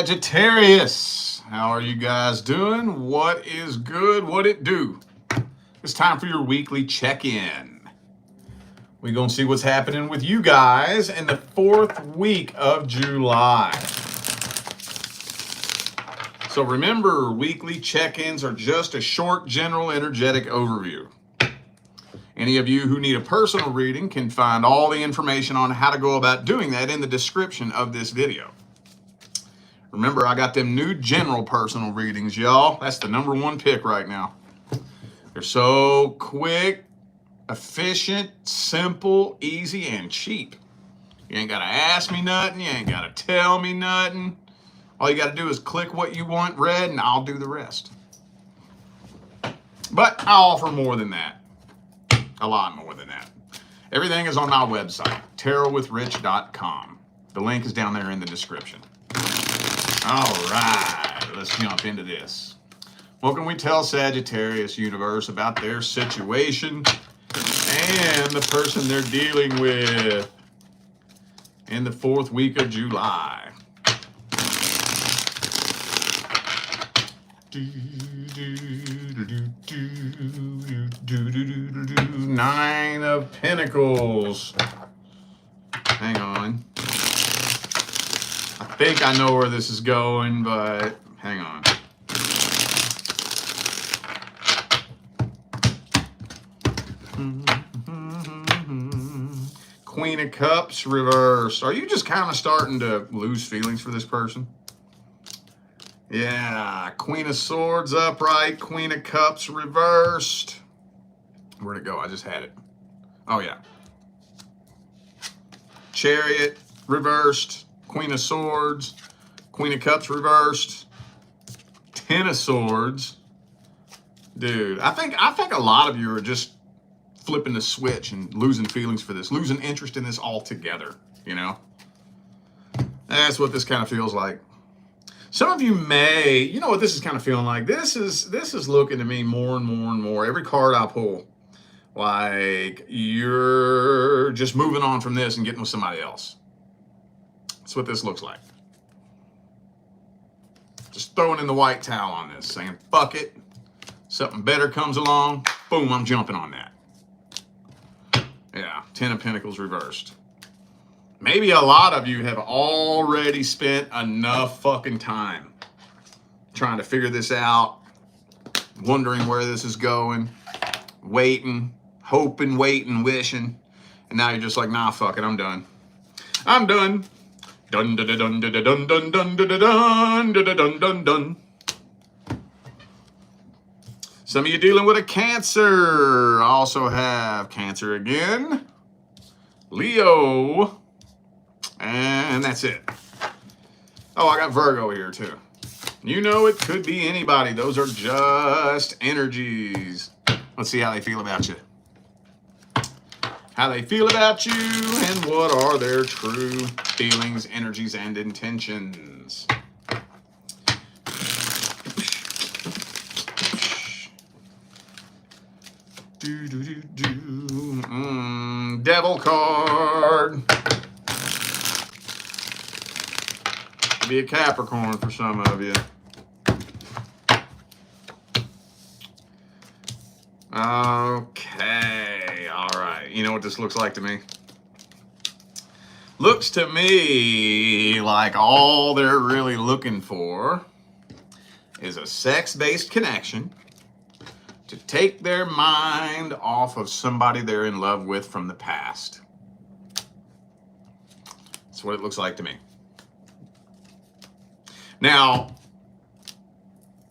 Sagittarius, how are you guys doing? What is good? What it do? It's time for your weekly check-in. We're going to see what's happening with you guys in the 4th week of July. So remember, weekly check-ins are just a short, general, energetic overview. Any of you who need a personal reading can find all the information on how to go about doing that in the description of this video. Remember, I got them new general personal readings, y'all. That's the #1 pick right now. They're so quick, efficient, simple, easy, and cheap. You ain't got to ask me nothing. You ain't got to tell me nothing. All you got to do is click what you want read, and I'll do the rest. But I offer more than that. A lot more than that. Everything is on my website, tarotwithrich.com. The link is down there in the description. All right, let's jump into this. What can we tell Sagittarius universe about their situation and the person they're dealing with in the 4th week of July? 9 of Pentacles. Hang on. I think I know where this is going, but hang on. Queen of Cups reversed. Are you just kind of starting to lose feelings for this person? Yeah, Queen of Swords upright, Queen of Cups reversed. Where'd it go? I just had it. Oh, yeah. Chariot reversed, Queen of Swords, Queen of Cups reversed, 10 of Swords. Dude, I think a lot of you are just flipping the switch and losing feelings for this, losing interest in this altogether, you know? That's what this kind of feels like. Some of you may, you know what this is kind of feeling like? This is looking to me more and more and more. Every card I pull, like you're just moving on from this and getting with somebody else. That's what this looks like. Just throwing in the white towel on this, saying, fuck it. Something better comes along, boom, I'm jumping on that. Yeah, 10 of Pentacles reversed. Maybe a lot of you have already spent enough fucking time trying to figure this out, wondering where this is going, waiting, hoping, waiting, wishing, and now you're just like, nah, fuck it, I'm done. I'm done. Dun dun dun dun dun dun dun dun dun dun dun dun dun. Some of you dealing with a Cancer. I also have Cancer again, Leo, and that's it. Oh, I got Virgo here too. You know, it could be anybody. Those are just energies. Let's see how they feel about you. How they feel about you and what are their true feelings, energies, and intentions. Devil card. Be a Capricorn for some of you. Okay, all right. You know what this looks like to me? Looks to me like all they're really looking for is a sex-based connection to take their mind off of somebody they're in love with from the past. That's what it looks like to me. Now,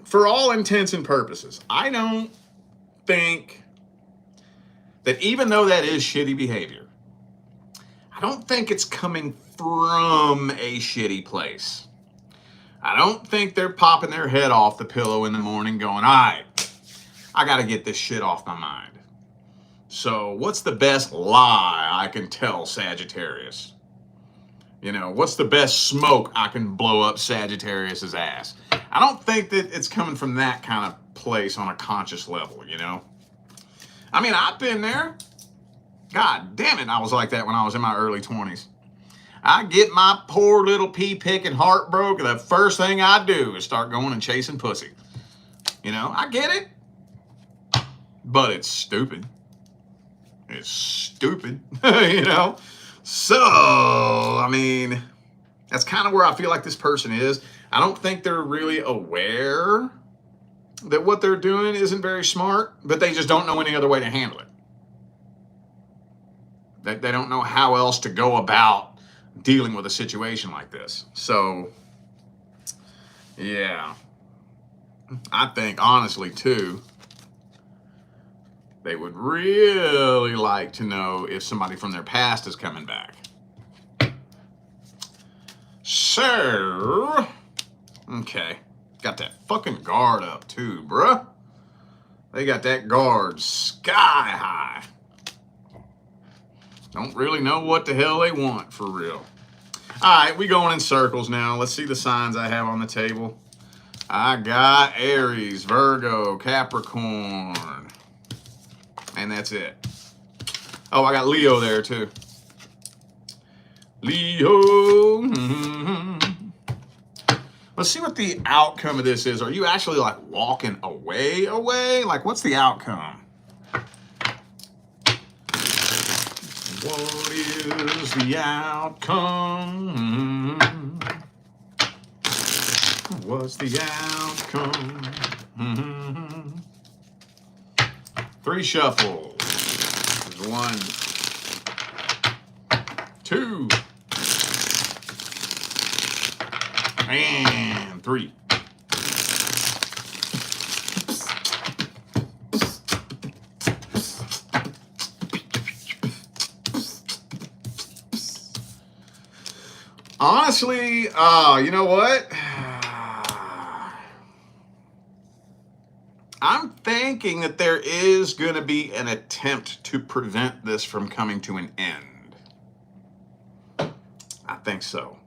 for all intents and purposes, I don't think that even though that is shitty behavior, I don't think it's coming from a shitty place. I don't think they're popping their head off the pillow in the morning going, all right, I got to get this shit off my mind. So what's the best lie I can tell Sagittarius? You know, what's the best smoke I can blow up Sagittarius's ass? I don't think that it's coming from that kind of place on a conscious level, you know? I mean, I've been there. God damn it, I was like that when I was in my early 20s. I get my poor little pea-picking heart broke, and the first thing I do is start going and chasing pussy. You know, I get it, but it's stupid. It's stupid, you know? So, I mean, that's kind of where I feel like this person is. I don't think they're really aware that what they're doing isn't very smart, but they just don't know any other way to handle it. They don't know how else to go about dealing with a situation like this. So, yeah. I think, honestly, too, they would really like to know if somebody from their past is coming back. So, okay. Got that fucking guard up, too, bruh. They got that guard sky high. Don't really know what the hell they want, for real. All right, we going in circles now. Let's see the signs I have on the table. I got Aries, Virgo, Capricorn. And that's it. Oh, I got Leo there, too. Leo. Let's see what the outcome of this is. Are you actually, like, walking away? Like, what's the outcome? What is the outcome? What's the outcome? 3 shuffles. There's 1, 2, and 3. Honestly, you know what? I'm thinking that there is going to be an attempt to prevent this from coming to an end. I think so.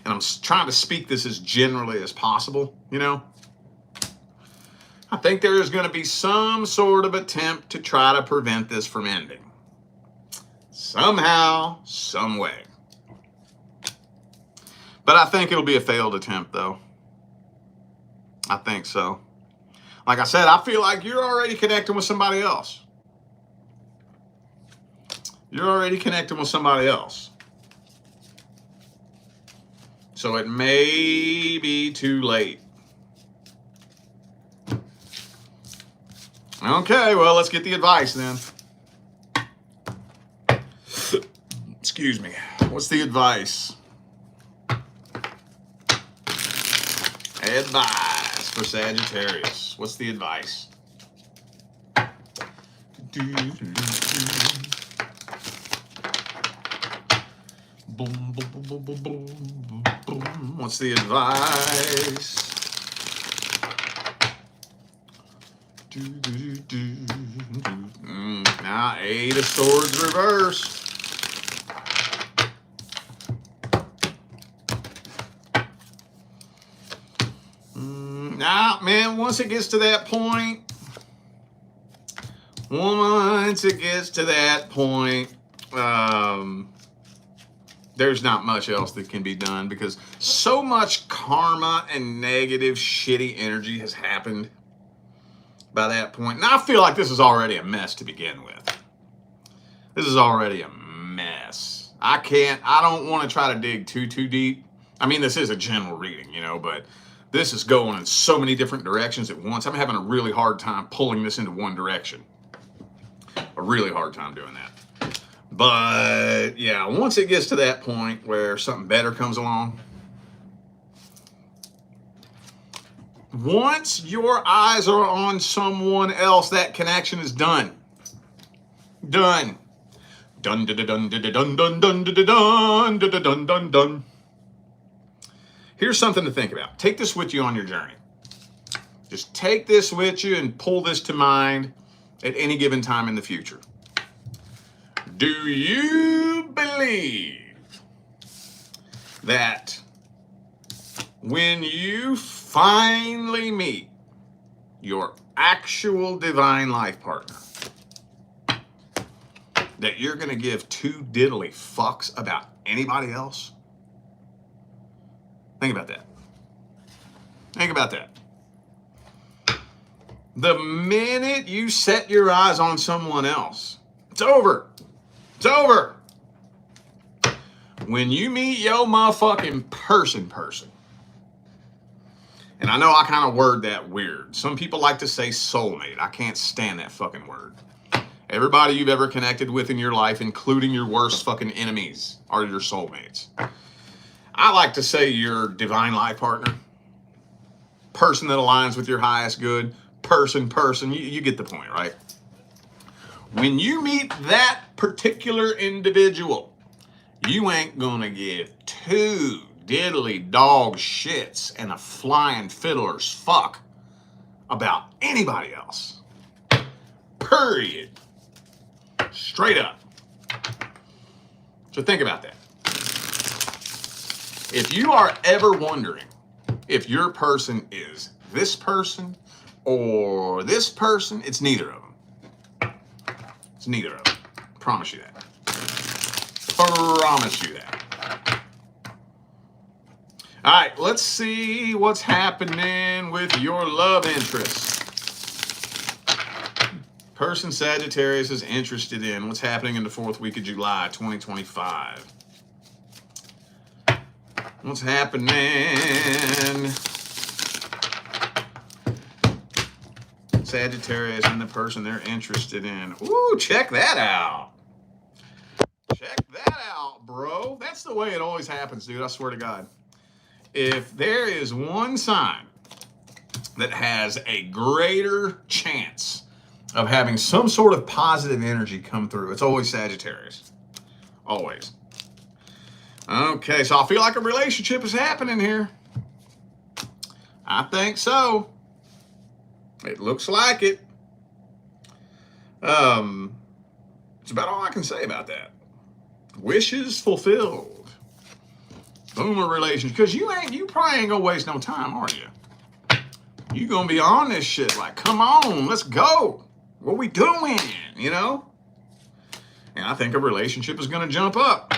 And I'm trying to speak this as generally as possible, you know? I think there is going to be some sort of attempt to try to prevent this from ending. Somehow, some way. But I think it'll be a failed attempt, though. I think so. Like I said, I feel like you're already connecting with somebody else. You're already connecting with somebody else. So it may be too late. Okay, well, let's get the advice then. Excuse me. What's the advice? Advice for Sagittarius. What's the advice? What's the advice? Now, 8 of Swords reversed. Now, man, once it gets to that point, there's not much else that can be done because so much karma and negative, shitty energy has happened by that point. And I feel like this is already a mess to begin with. This is already a mess. I don't want to try to dig too deep. I mean, this is a general reading, you know, but this is going in so many different directions at once. I'm having a really hard time pulling this into one direction. A really hard time doing that. But, yeah, once it gets to that point where something better comes along, once your eyes are on someone else, that connection is done. Done. Dun, dun, dun, dun, dun, dun, dun, dun, dun, dun, dun, dun, dun. Here's something to think about. Take this with you on your journey. Just take this with you and pull this to mind at any given time in the future. Do you believe that when you finally meet your actual divine life partner, that you're going to give two diddly fucks about anybody else? Think about that. Think about that. The minute you set your eyes on someone else, it's over. It's over. When you meet your motherfucking person, and I know I kind of word that weird. Some people like to say soulmate. I can't stand that fucking word. Everybody you've ever connected with in your life, including your worst fucking enemies, are your soulmates. I like to say your divine life partner. Person that aligns with your highest good. Person. You get the point, right? When you meet that particular individual, you ain't gonna give two diddly dog shits and a flying fiddler's fuck about anybody else. Period. Straight up. So think about that. If you are ever wondering if your person is this person or this person, it's neither of them. It's neither of them. Promise you that. Promise you that. All right, let's see what's happening with your love interest. Person Sagittarius is interested in what's happening in the 4th week of July, 2025. What's happening? Sagittarius and the person they're interested in. Ooh, check that out. Check that out, bro. That's the way it always happens, dude. I swear to God. If there is one sign that has a greater chance of having some sort of positive energy come through, it's always Sagittarius. Always. Okay, so I feel like a relationship is happening here. I think so. It looks like it. It's about all I can say about that. Wishes fulfilled. Boom, a relationship. Because you probably ain't gonna waste no time, are you? You gonna be on this shit like, come on, let's go. What we doing, you know? And I think a relationship is gonna jump up.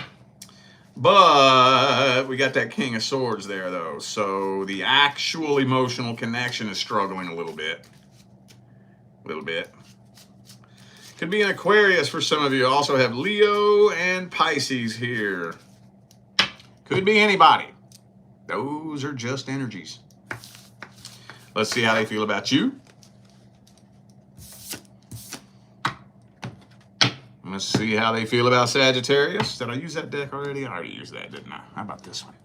But we got that King of Swords there, though. So the actual emotional connection is struggling a little bit. A little bit. Could be an Aquarius for some of you. Also have Leo and Pisces here. Could be anybody. Those are just energies. Let's see how they feel about you. Let's see how they feel about Sagittarius. Did I use that deck already? I already used that, didn't I? How about this one?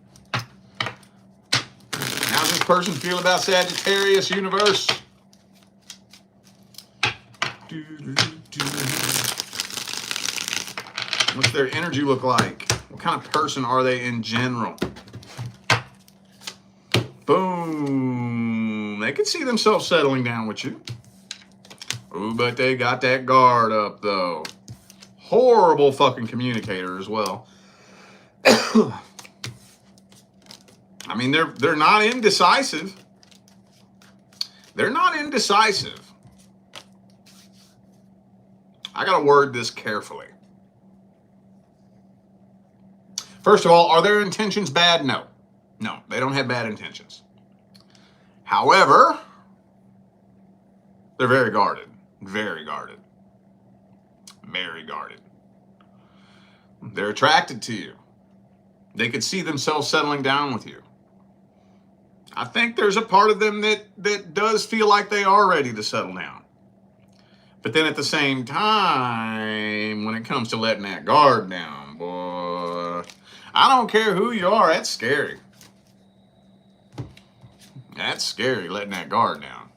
How's this person feel about Sagittarius, universe? What's their energy look like? What kind of person are they in general? Boom. They could see themselves settling down with you. Ooh, but they got that guard up, though. Horrible fucking communicator as well. I mean, they're not indecisive. They're not indecisive. I gotta word this carefully. First of all, are their intentions bad? No. No, they don't have bad intentions. However, they're very guarded. Very guarded. Very guarded. They're attracted to you. They could see themselves settling down with you. I think there's a part of them that does feel like they are ready to settle down. But then at the same time, when it comes to letting that guard down, boy, I don't care who you are, that's scary. That's scary, letting that guard down.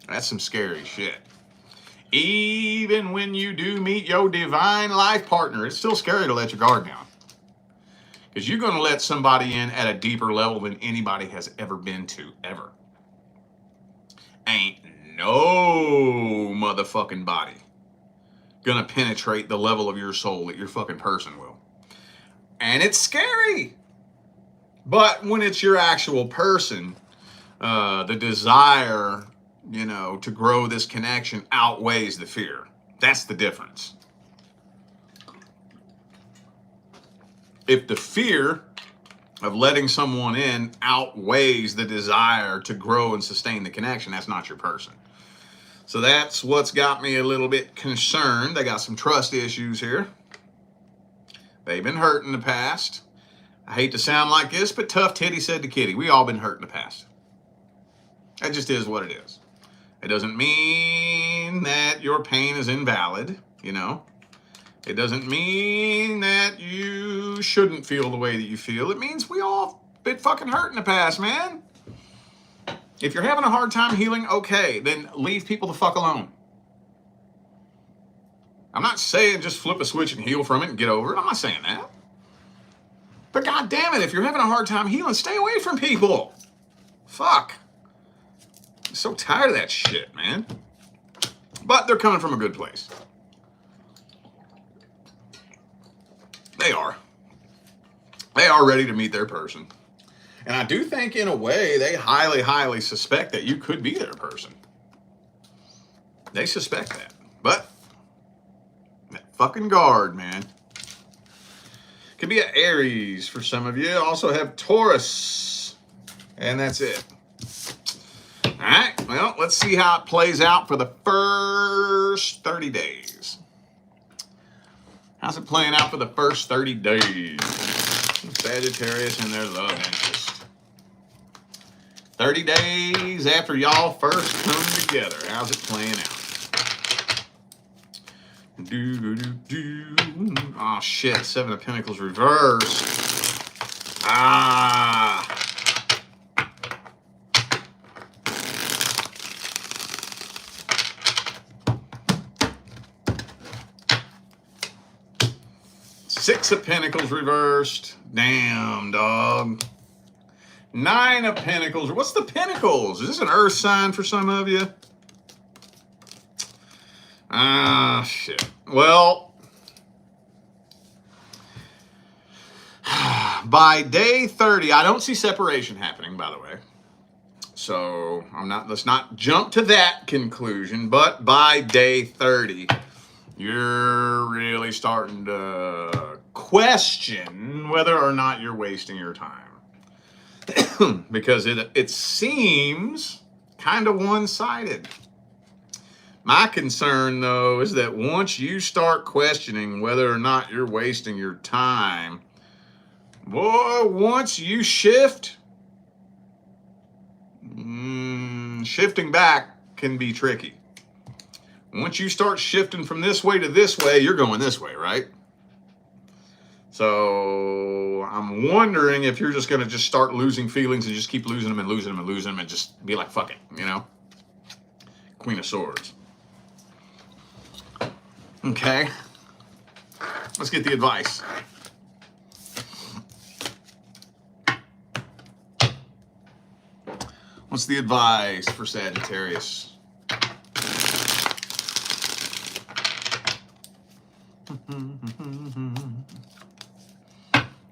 That's some scary shit. Even when you do meet your divine life partner, it's still scary to let your guard down. Because you're going to let somebody in at a deeper level than anybody has ever been to, ever. Ain't no motherfucking body going to penetrate the level of your soul that your fucking person will. And it's scary. But when it's your actual person, the desire, you know, to grow this connection outweighs the fear. That's the difference. if the fear of letting someone in outweighs the desire to grow and sustain the connection, that's not your person. So that's what's got me a little bit concerned. They got some trust issues here. They've been hurt in the past. I hate to sound like this, but tough titty said to kitty. We all been hurt in the past. That just is what it is. It doesn't mean that your pain is invalid, you know. It doesn't mean that you shouldn't feel the way that you feel. It means we all been fucking hurt in the past, man. If you're having a hard time healing, okay, then leave people the fuck alone. I'm not saying just flip a switch and heal from it and get over it. I'm not saying that. But god damn it, if you're having a hard time healing, stay away from people. Fuck. I'm so tired of that shit, man. But they're coming from a good place. They are. They are ready to meet their person. And I do think, in a way, they highly, highly suspect that you could be their person. They suspect that. But that fucking guard, man. Could be an Aries for some of you. Also have Taurus. And that's it. All right. Well, let's see how it plays out for the first 30 days. How's it playing out for the first 30 days? Sagittarius and their love interest. 30 days after y'all first come together. How's it playing out? Oh, shit. Seven of Pentacles reversed. Ah. Six of Pentacles reversed. Damn, dog. Nine of Pentacles. What's the Pentacles? Is this an earth sign for some of you? Ah, shit. Well, by day 30, I don't see separation happening, by the way. So let's not jump to that conclusion, but by day 30, you're really starting to question whether or not you're wasting your time. Because it seems kind of one-sided. My concern, though, is that once you start questioning whether or not you're wasting your time, boy, once you shift, shifting back can be tricky. Once you start shifting from this way to this way, you're going this way, right? So I'm wondering if you're just going to just start losing feelings and just keep losing them and losing them and losing them and just be like, fuck it, you know? Queen of Swords. Okay. Let's get the advice. What's the advice for Sagittarius?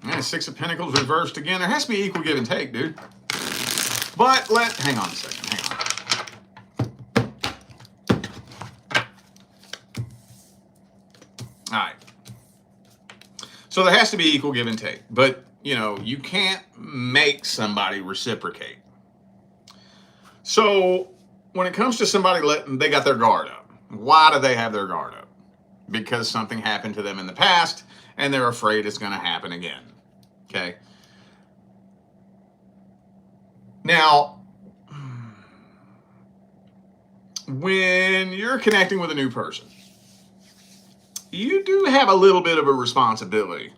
Yeah, Six of Pentacles reversed again. There has to be equal give and take, dude. But hang on a second. Hang on. All right. So there has to be equal give and take. But, you know, you can't make somebody reciprocate. So when it comes to somebody they got their guard up. Why do they have their guard up? Because something happened to them in the past and they're afraid it's going to happen again. Okay. Now, when you're connecting with a new person, you do have a little bit of a responsibility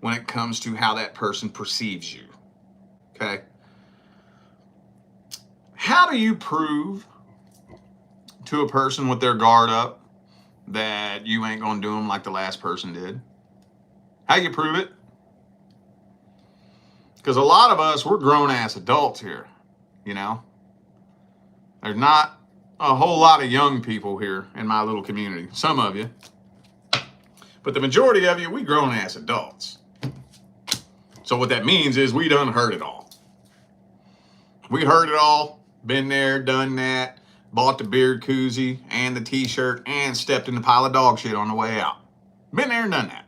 when it comes to how that person perceives you. Okay. How do you prove to a person with their guard up that you ain't gonna do them like the last person did? How you prove it? Because a lot of us, we're grown-ass adults here, you know? There's not a whole lot of young people here in my little community. Some of you. But the majority of you, we grown-ass adults. So what that means is we done heard it all. We heard it all, been there, done that, bought the beard koozie and the t-shirt and stepped in a pile of dog shit on the way out. Been there and done that.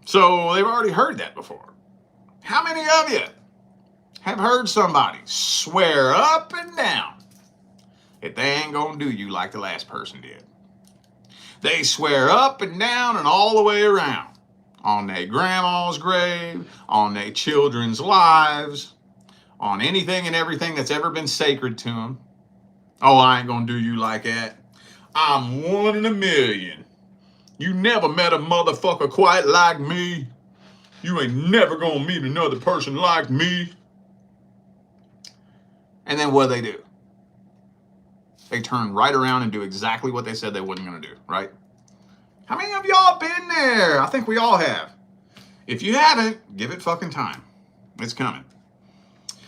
So they've already heard that before. How many of you have heard somebody swear up and down that they ain't gonna do you like the last person did? They swear up and down and all the way around on their grandma's grave, on their children's lives, on anything and everything that's ever been sacred to them. Oh, I ain't gonna do you like that. I'm 1 in a million. You never met a motherfucker quite like me. You ain't never gonna meet another person like me. And then what do? They turn right around and do exactly what they said they wasn't gonna do, right? How many of y'all been there? I think we all have. If you haven't, give it fucking time. It's coming.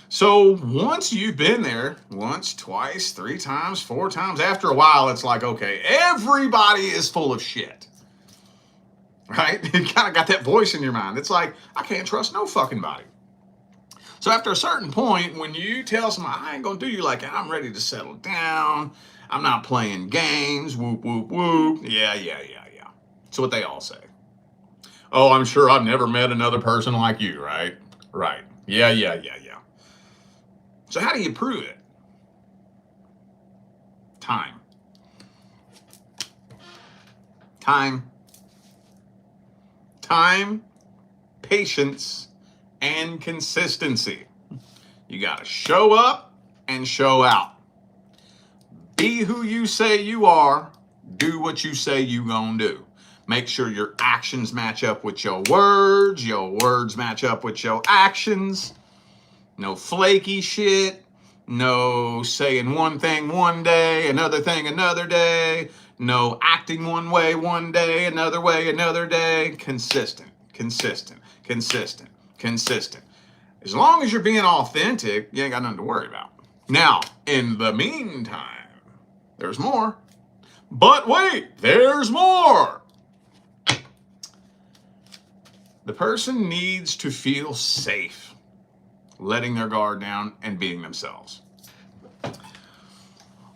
So once you've been there, once, twice, 3 times, 4 times, after a while, it's like, okay, everybody is full of shit. Right? You kind of got that voice in your mind. It's like, I can't trust no fucking body. So after a certain point, when you tell somebody, I ain't gonna do you like that, I'm ready to settle down, I'm not playing games, whoop, whoop, whoop. Yeah. That's what they all say. Oh, I'm sure I've never met another person like you, right? Right. Yeah. So how do you prove it? Time. Time, patience, and consistency. You got to show up and show out. Be who you say you are. Do what you say you gonna do. Make sure your actions match up with your words match up with your actions. No flaky shit. No saying one thing one day, another thing another day. No acting one way one day, another way another day. Consistent. As long as you're being authentic, you ain't got nothing to worry about. Now, in the meantime, there's more. But wait, there's more. The person needs to feel safe, letting their guard down and being themselves.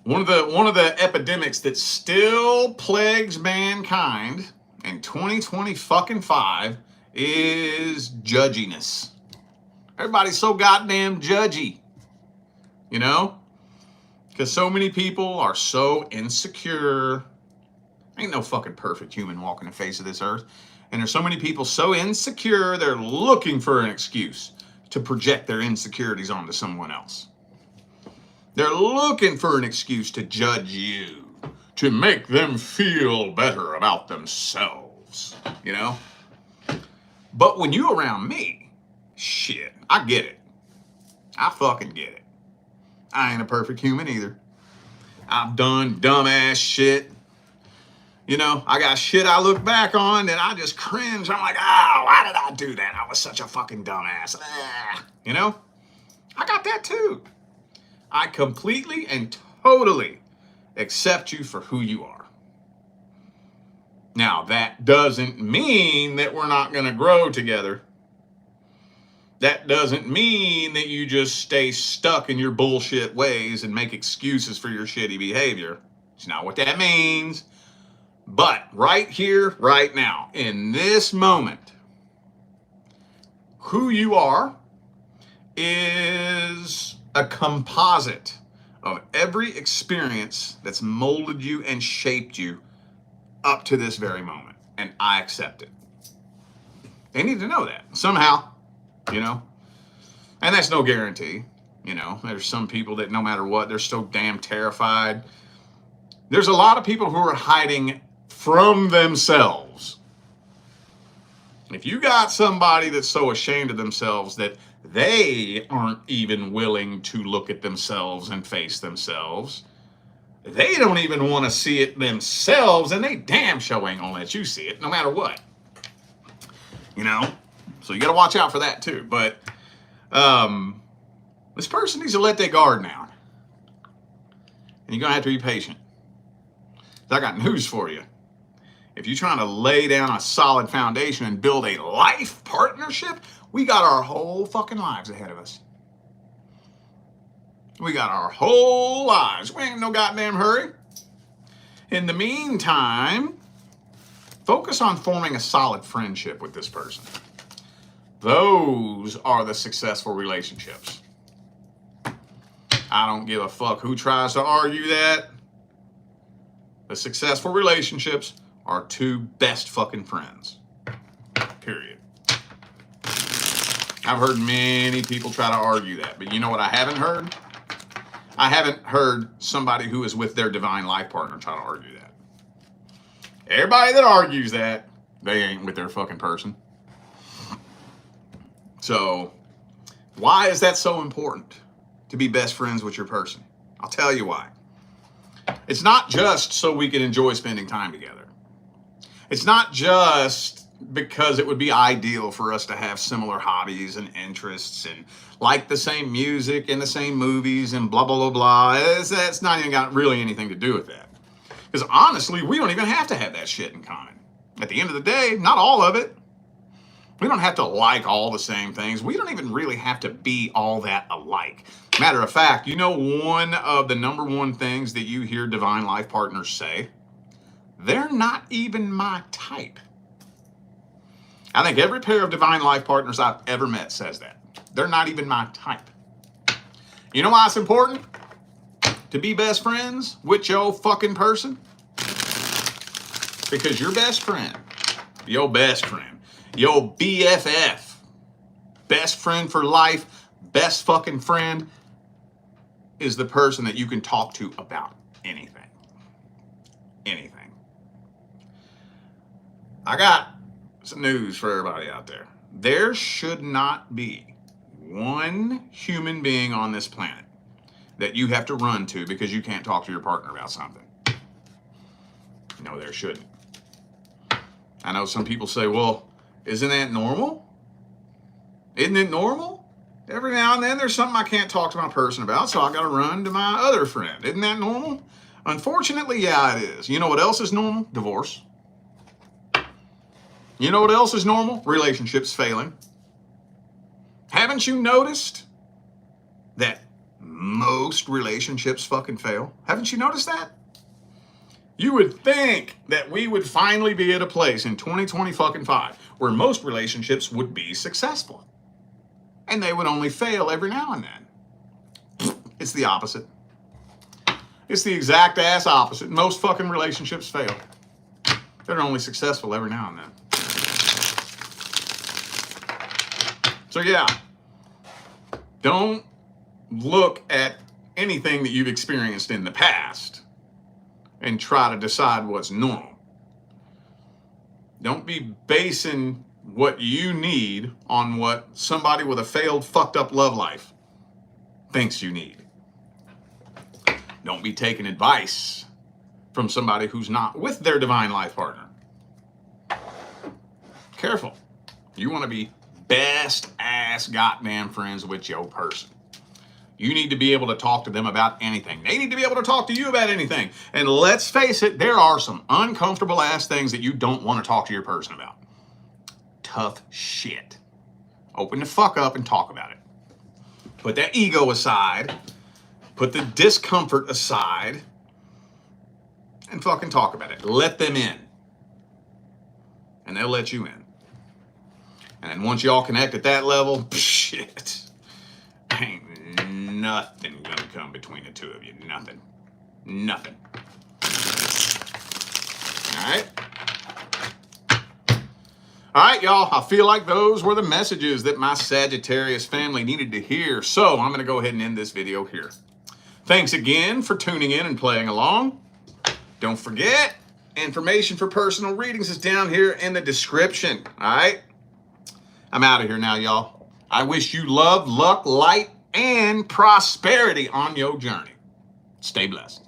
One of the epidemics that still plagues mankind in 2025 is judginess. Everybody's so goddamn judgy, you know? Because so many people are so insecure. Ain't no fucking perfect human walking the face of this earth. And there's so many people so insecure, they're looking for an excuse to project their insecurities onto someone else. They're looking for an excuse to judge you, to make them feel better about themselves, you know? But when you around me, shit, I get it. I fucking get it. I ain't a perfect human either. I've done dumbass shit. You know, I got shit I look back on and I just cringe. I'm like, oh, why did I do that? I was such a fucking dumbass. You know, I got that too. I completely and totally accept you for who you are. Now, that doesn't mean that we're not going to grow together. That doesn't mean that you just stay stuck in your bullshit ways and make excuses for your shitty behavior. It's not what that means. But right here, right now, in this moment, who you are is a composite of every experience that's molded you and shaped you up to this very moment. And I accept it. They need to know that somehow, you know? And that's no guarantee, you know? There's some people that no matter what, they're so damn terrified. There's a lot of people who are hiding from themselves. If you got somebody that's so ashamed of themselves that they aren't even willing to look at themselves and face themselves, they don't even want to see it themselves, and they damn sure ain't gonna let you see it no matter what. You know? So you gotta watch out for that too. But this person needs to let their guard down. And you're gonna have to be patient. I got news for you. If you're trying to lay down a solid foundation and build a life partnership, we got our whole fucking lives ahead of us. We got our whole lives. We ain't in no goddamn hurry. In the meantime, Focus on forming a solid friendship with this person. Those are the successful relationships. I don't give a fuck who tries to argue that. The successful relationships are two best fucking friends. Period. I've heard many people try to argue that, but you know what I haven't heard? I haven't heard somebody who is with their divine life partner try to argue that. Everybody that argues that, they ain't with their fucking person. So, why is that so important to be best friends with your person? I'll tell you why. It's not just so we can enjoy spending time together. It's not just because it would be ideal for us to have similar hobbies and interests and like the same music and the same movies and blah, blah, blah, blah. That's not even got really anything to do with that. Because honestly, we don't even have to have that shit in common. At the end of the day, not all of it. We don't have to like all the same things. We don't even really have to be all that alike. Matter of fact, you know one of the number one things that you hear divine life partners say? They're not even my type. I think every pair of divine life partners I've ever met says that. They're not even my type. You know why it's important to be best friends with your fucking person? Because your best friend, your BFF, best friend for life, best fucking friend, is the person that you can talk to about anything. Anything. I got some news for everybody out there. There should not be one human being on this planet that you have to run to because you can't talk to your partner about something. No, there shouldn't. I know some people say, well, isn't that normal? Isn't it normal? Every now and then there's something I can't talk to my person about, so I got to run to my other friend. Isn't that normal? Unfortunately, yeah, it is. You know what else is normal? Divorce. You know what else is normal? Relationships failing. Haven't you noticed that most relationships fucking fail? Haven't you noticed that? You would think that we would finally be at a place in 2025 where most relationships would be successful. And they would only fail every now and then. It's the opposite. It's the exact ass opposite. Most fucking relationships fail. They're only successful every now and then. So yeah, don't look at anything that you've experienced in the past and try to decide what's normal. Don't be basing what you need on what somebody with a failed, fucked up love life thinks you need. Don't be taking advice from somebody who's not with their divine life partner. Careful. You want to be best ass goddamn friends with your person. You need to be able to talk to them about anything. They need to be able to talk to you about anything. And let's face it, there are some uncomfortable ass things that you don't want to talk to your person about. Tough shit. Open the fuck up and talk about it. Put that ego aside. Put the discomfort aside. And fucking talk about it. Let them in. And they'll let you in. And then once y'all connect at that level, shit, ain't nothing gonna come between the two of you. Nothing. Nothing. All right? All right, y'all. I feel like those were the messages that my Sagittarius family needed to hear. So I'm gonna go ahead and end this video here. Thanks again for tuning in and playing along. Don't forget, information for personal readings is down here in the description. All right? I'm out of here now, y'all. I wish you love, luck, light, and prosperity on your journey. Stay blessed.